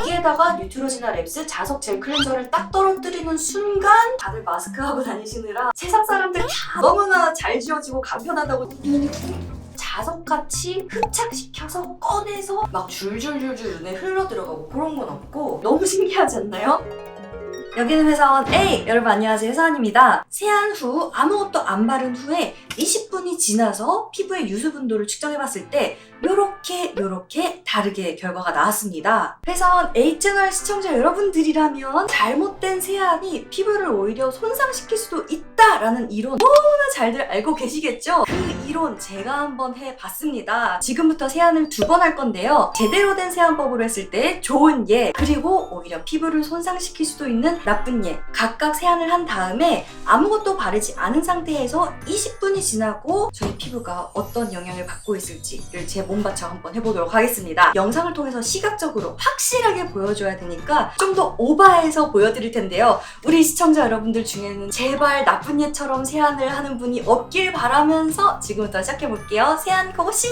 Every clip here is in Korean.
여기에다가 뉴트로지나 랩스 자석 젤 클렌저를 딱 떨어뜨리는 순간 다들 마스크하고 다니시느라 세상 사람들 다 너무나 잘 지워지고 간편하다고 자석같이 흡착시켜서 꺼내서 막 줄줄줄줄 눈에 흘러 들어가고 그런 건 없고 너무 신기하지 않나요? 여기는 회사원 A! 여러분 안녕하세요, 회사원입니다. 세안 후 아무것도 안 바른 후에 20분이 지나서 피부의 유수분도를 측정해봤을 때 요렇게 다르게 결과가 나왔습니다. 회사원 A 채널 시청자 여러분들이라면 잘못된 세안이 피부를 오히려 손상시킬 수도 있다라는 이론 너무나 잘들 알고 계시겠죠? 그 이론 제가 한번 해봤습니다. 지금부터 세안을 2번 할 건데요. 제대로 된 세안법으로 했을 때 좋은 예, 그리고 오히려 피부를 손상시킬 수도 있는 나쁜 예 각각 세안을 한 다음에 아무것도 바르지 않은 상태에서 20분이 지나고 저희 피부가 어떤 영향을 받고 있을지를 제 몸바쳐 한번 해보도록 하겠습니다. 영상을 통해서 시각적으로 확실하게 보여줘야 되니까 좀 더 오버해서 보여드릴 텐데요. 우리 시청자 여러분들 중에는 제발 나쁜 예처럼 세안을 하는 분이 없길 바라면서 지금부터 시작해볼게요. 세안 고고싱!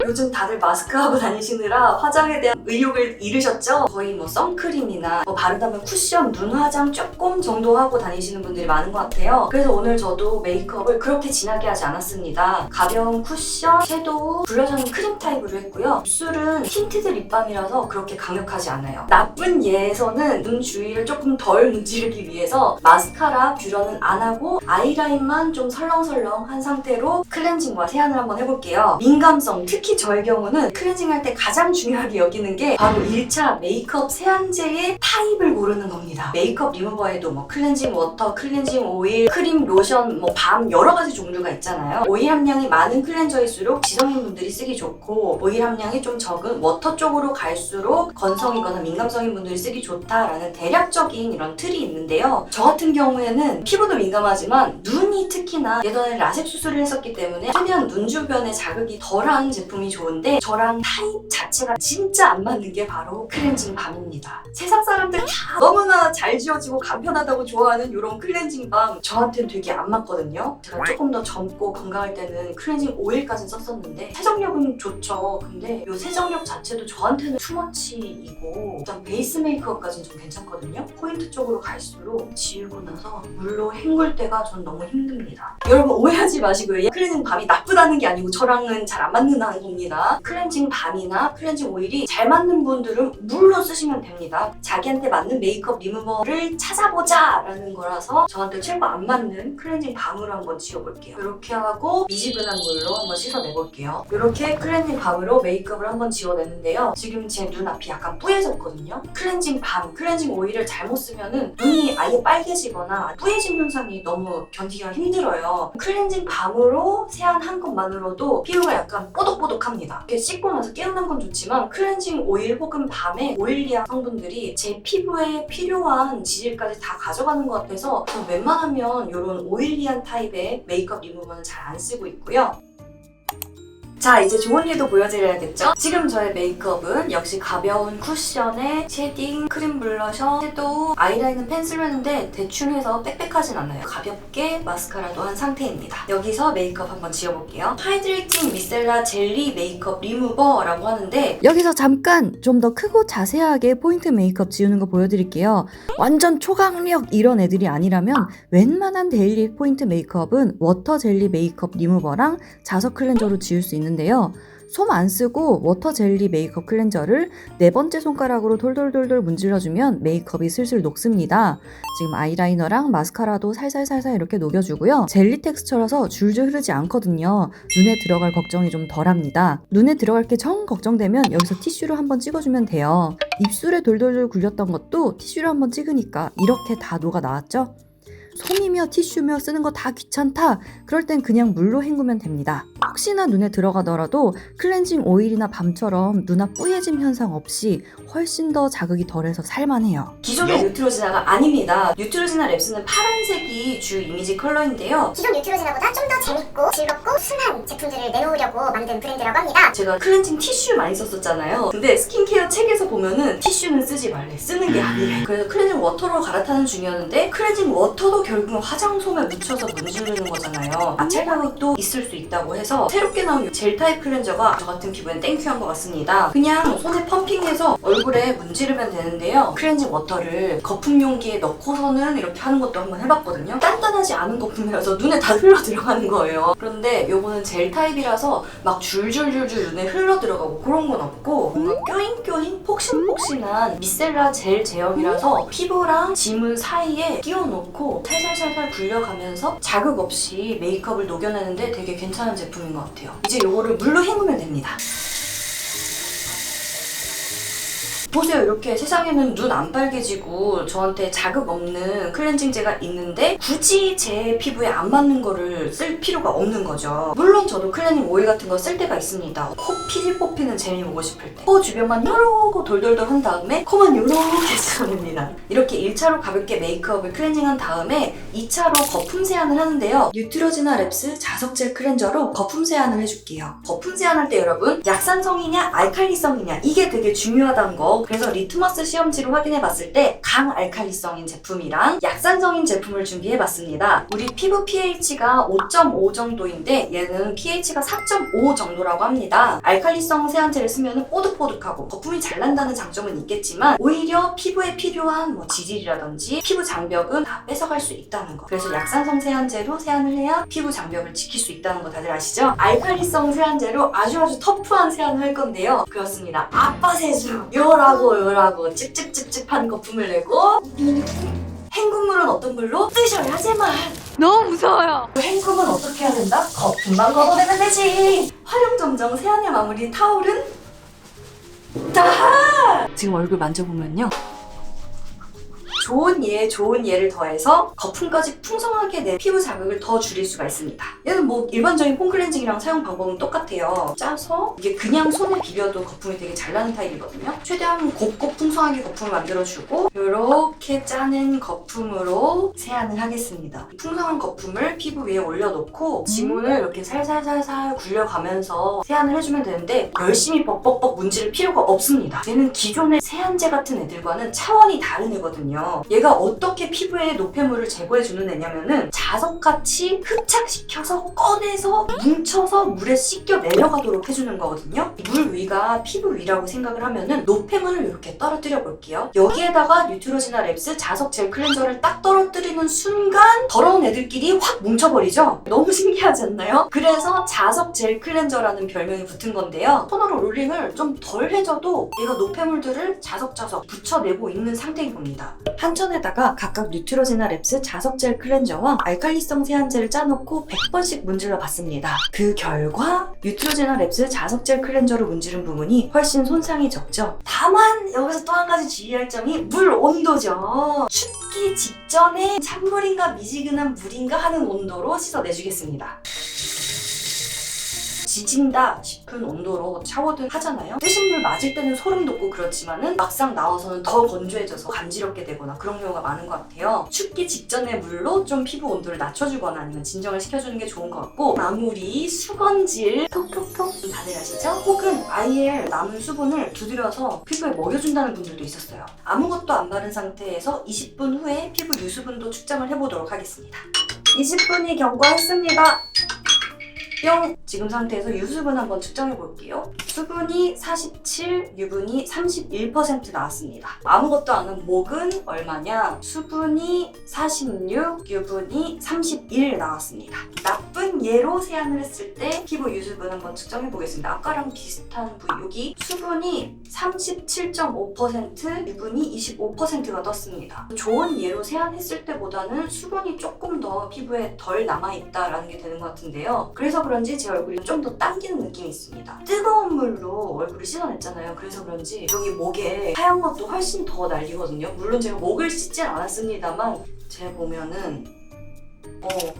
요즘 다들 마스크하고 다니시느라 화장에 대한 의욕을 잃으셨죠? 거의 뭐 선크림이나 바르다면 쿠션, 눈 화장 조금 정도 하고 다니시는 분들이 많은 것 같아요. 그래서 오늘 저도 메이크업을 그렇게 진하게 하지 않았습니다. 가벼운 쿠션, 섀도우, 블러셔는 크림 타입으로 했고요. 입술은 틴티드 립밤이라서 그렇게 강력하지 않아요. 나쁜 예에서는 눈 주위를 조금 덜 문지르기 위해서 마스카라, 뷰러는 안 하고 아이라인만 좀 설렁설렁한 상태로 클렌징과 세안을 한번 해볼게요. 민감성, 특히 저의 경우는 클렌징할 때 가장 중요하게 여기는 게 바로 1차 메이크업 세안제의 타입을 고르는 겁니다. 메이크업 리무버에도 뭐 클렌징 워터, 클렌징 오일, 크림, 로션, 뭐 밤 여러 가지 종류가 있잖아요. 오일 함량이 많은 클렌저일수록 지성인분들이 쓰기 좋고 오일 함량이 좀 적은 워터 쪽으로 갈수록 건성이거나 민감성인 분들이 쓰기 좋다라는 대략적인 이런 틀이 있는데요. 저 같은 경우에는 피부도 민감하지만 눈이 특히나 예전에 라섹 수술을 했었기 때문에 최대한 눈 주변에 자극이 덜한 제품이 좋은데 저랑 타입 자체가 진짜 안 맞는 게 바로 클렌징 밤입니다. 세상 사람들 다 너무나 잘 지워지고 간편하다고 좋아하는 이런 클렌징 밤 저한테는 되게 안 맞거든요. 제가 조금 더 젊고 건강할 때는 클렌징 오일까지 썼었는데 세정력은 좋죠. 근데 이 세정력 자체도 저한테는 투머치이고 일단 베이스 메이크업까지는 좀 괜찮거든요. 포인트 쪽으로 갈수록 지우고 나서 물로 헹굴 때가 전 너무 힘듭니다. 여러분 오해하지 마시고요. 클렌징 밤이 나쁘다는 게 아니고 저랑은 잘 안 맞는다는 겁니다. 클렌징 밤이나 클렌징 오일이 잘 맞는 분들은 물로 쓰시면 됩니다. 자기한테 맞는 메이크업 리무버를 찾아보자 라는 거라서 저한테 최고 안 맞는 클렌징 밤으로 한번 지워볼게요. 이렇게 하고 미지근한 물로 한번 씻어내볼게요. 이렇게 클렌징 밤으로 메이크업을 한번 지워내는데요. 지금 제 눈앞이 약간 뿌얘졌거든요. 클렌징 밤, 클렌징 오일을 잘못 쓰면은 눈이 아예 빨개지거나 뿌얘짐 현상이 너무 견디기가 힘들어요. 클렌징 밤으로 세안한 것만으로도 피부가 약간 뽀독뽀독합니다. 이렇게 씻고 나서 깨어난 건 좋지만 클렌징 오일 혹은 밤에 오일리한 성분들이 제 피부에 필요한 지질까지 다 가져가는 것 같아서 전 웬만하면 이런 오일리한 타입의 메이크업 리무버는 잘 안 쓰고 있고요. 자, 이제 좋은 예도 보여드려야겠죠? 지금 저의 메이크업은 역시 가벼운 쿠션에 쉐딩, 크림 블러셔, 섀도우, 아이라인은 펜슬로 했는데 대충 해서 빽빽하진 않아요. 가볍게 마스카라도 한 상태입니다. 여기서 메이크업 한번 지워볼게요. 하이드레이팅 미셀라 젤리 메이크업 리무버라고 하는데 여기서 잠깐 좀 더 크고 자세하게 포인트 메이크업 지우는 거 보여드릴게요. 완전 초강력 이런 애들이 아니라면 웬만한 데일리 포인트 메이크업은 워터 젤리 메이크업 리무버랑 자석 클렌저로 지울 수 있는데요. 솜 안 쓰고 워터 젤리 메이크업 클렌저를 4번째 손가락으로 돌돌돌돌 문질러주면 메이크업이 슬슬 녹습니다. 지금 아이라이너랑 마스카라도 살살살살 이렇게 녹여주고요. 젤리 텍스처라서 줄줄 흐르지 않거든요. 눈에 들어갈 걱정이 좀 덜합니다. 눈에 들어갈 게 정 걱정되면 여기서 티슈로 한번 찍어주면 돼요. 입술에 돌돌돌 굴렸던 것도 티슈로 한번 찍으니까 이렇게 다 녹아 나왔죠? 솜이며 티슈며 쓰는 거 다 귀찮다? 그럴 땐 그냥 물로 헹구면 됩니다. 혹시나 눈에 들어가더라도 클렌징 오일이나 밤처럼 눈 앞 뿌얘짐 현상 없이 훨씬 더 자극이 덜해서 살만해요. 기존의 뉴트로지나가 아닙니다. 뉴트로지나 랩스는 파란색이 주 이미지 컬러인데요. 기존 뉴트로지나보다 좀 더 재밌고 즐겁고 순한 제품들을 내놓으려고 만든 브랜드라고 합니다. 제가 클렌징 티슈 많이 썼었잖아요. 근데 스킨케어 책에서 보면은 티슈는 쓰지 말래. 쓰는 게 아니래. 그래서 클렌징 워터로 갈아타는 중이었는데 클렌징 워터도 결국은 화장솜에 묻혀서 문지르는 거잖아요. 아찰 자극도 있을 수 있다고 해서 해서 새롭게 나온 젤 타입 클렌저가 저 같은 피부엔 땡큐한 것 같습니다. 그냥 손에 펌핑해서 얼굴에 문지르면 되는데요. 클렌징 워터를 거품 용기에 넣고서는 이렇게 하는 것도 한번 해봤거든요. 단단하지 않은 거품이라서 눈에 다 흘러 들어가는 거예요. 그런데 요거는 젤 타입이라서 막 줄줄줄줄 눈에 흘러 들어가고 그런 건 없고 뭔가 껴인껴인 폭신폭신한 미셀라 젤 제형이라서 피부랑 지문 사이에 끼워놓고 살살살살 굴려가면서 자극 없이 메이크업을 녹여내는데 되게 괜찮은 제품인 것 같아요. 이제 요거를 물로 헹구면 됩니다. 보세요. 이렇게 세상에는 눈 안 빨개지고 저한테 자극 없는 클렌징제가 있는데 굳이 제 피부에 안 맞는 거를 쓸 필요가 없는 거죠. 물론 저도 클렌징 오일 같은 거 쓸 때가 있습니다. 코 피지 뽑히는 젤이 보고 싶을 때 코 주변만 요러고 돌돌돌 한 다음에 코만 요렇게 쓰냅니다. 이렇게 1차로 가볍게 메이크업을 클렌징한 다음에 2차로 거품 세안을 하는데요. 뉴트로지나 랩스 자석 젤 클렌저로 거품 세안을 해줄게요. 거품 세안할 때 여러분 약산성이냐 알칼리성이냐 이게 되게 중요하다는 거. 그래서 리트머스 시험지로 확인해봤을 때 강알칼리성인 제품이랑 약산성인 제품을 준비해봤습니다. 우리 피부 pH가 5.5 정도인데 얘는 pH가 4.5 정도라고 합니다. 알칼리성 세안제를 쓰면 뽀득뽀득하고 거품이 잘 난다는 장점은 있겠지만 오히려 피부에 필요한 뭐 지질이라든지 피부 장벽은 다 뺏어갈 수 있다는 거. 그래서 약산성 세안제로 세안을 해야 피부 장벽을 지킬 수 있다는 거 다들 아시죠? 알칼리성 세안제로 아주 터프한 세안을 할 건데요. 그렇습니다. 아빠 세수 요라고 찝찝찝찝한 거품을 내고 헹굼물은 어떤 물로? 뜨셔야지만. 너무 무서워요. 헹굼은 어떻게 해야 된다? 거품만 걷어내면 되지. 활용점정 세안의 마무리 타올은 다! 지금 얼굴 만져보면요. 좋은 예를 더해서 거품까지 풍성하게 내 피부 자극을 더 줄일 수가 있습니다. 얘는 뭐 일반적인 폼 클렌징이랑 사용 방법은 똑같아요. 짜서 이게 그냥 손에 비벼도 거품이 되게 잘 나는 타입이거든요. 최대한 곱고 풍성하게 거품을 만들어주고 이렇게 짜낸 거품으로 세안을 하겠습니다. 풍성한 거품을 피부 위에 올려놓고 지문을 이렇게 살살살살 굴려가면서 세안을 해주면 되는데 열심히 뻑뻑뻑 문지를 필요가 없습니다. 얘는 기존의 세안제 같은 애들과는 차원이 다른 애거든요. 얘가 어떻게 피부에 노폐물을 제거해주는 애냐면은 자석같이 흡착시켜서 꺼내서 뭉쳐서 물에 씻겨 내려가도록 해주는 거거든요. 물 위가 피부 위라고 생각을 하면은 노폐물을 이렇게 떨어뜨려 볼게요. 여기에다가 뉴트로지나 랩스 자석 젤 클렌저를 딱 떨어뜨리는 순간 더러운 애들끼리 확 뭉쳐버리죠? 너무 신기하지 않나요? 그래서 자석 젤 클렌저라는 별명이 붙은 건데요. 토너로 롤링을 좀 덜 해줘도 얘가 노폐물들을 자석자석 붙여내고 있는 상태인 겁니다. 한 천에다가 각각 뉴트로지나 랩스 자석 젤 클렌저와 알칼리성 세안제를 짜놓고 100번씩 문질러 봤습니다. 그 결과 뉴트로지나 랩스 자석 젤 클렌저로 문지른 부분이 훨씬 손상이 적죠. 다만 여기서 또 한 가지 주의할 점이 물 온도죠. 춥기 직전에 찬물인가 미지근한 물인가 하는 온도로 씻어내주겠습니다. 지진다 싶은 온도로 샤워든 하잖아요. 뜨신 물 맞을 때는 소름 돋고 그렇지만은 막상 나와서는 더 건조해져서 간지럽게 되거나 그런 경우가 많은 것 같아요. 춥기 직전의 물로 좀 피부 온도를 낮춰주거나 아니면 진정을 시켜주는 게 좋은 것 같고 마무리 수건질 톡톡톡 다들 아시죠? 혹은 아예 남은 수분을 두드려서 피부에 먹여준다는 분들도 있었어요. 아무것도 안 바른 상태에서 20분 후에 피부 유수분도 측정을 해보도록 하겠습니다. 20분이 경과했습니다. 뿅! 지금 상태에서 유수분 한번 측정해 볼게요. 수분이 47, 유분이 31% 나왔습니다. 아무것도 안 한 목은 얼마냐? 수분이 46, 유분이 31 나왔습니다. 나쁜 예로 세안을 했을 때 피부 유수분 한번 측정해 보겠습니다. 아까랑 비슷한 부위 여기 수분이 37.5%, 유분이 25%가 떴습니다. 좋은 예로 세안했을 때보다는 수분이 조금 더 피부에 덜 남아있다라는 게 되는 것 같은데요. 그래서 그런지 제 얼굴이 좀 더 당기는 느낌이 있습니다. 뜨거운 물로 얼굴을 씻어냈잖아요. 그래서 그런지 여기 목에 하얀 것도 훨씬 더 날리거든요. 물론 제가 목을 씻진 않았습니다만 제가 보면은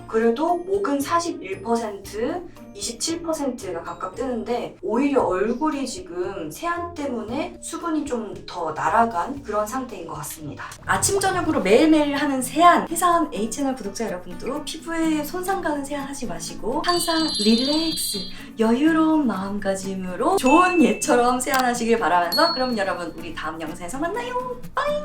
그래도 목은 41%, 27%가 각각 뜨는데 오히려 얼굴이 지금 세안 때문에 수분이 좀 더 날아간 그런 상태인 것 같습니다. 아침 저녁으로 매일매일 하는 세안! 회사원 A채널 구독자 여러분도 피부에 손상 가는 세안 하지 마시고 항상 릴렉스, 여유로운 마음가짐으로 좋은 예처럼 세안하시길 바라면서 그럼 여러분 우리 다음 영상에서 만나요! 빠잉!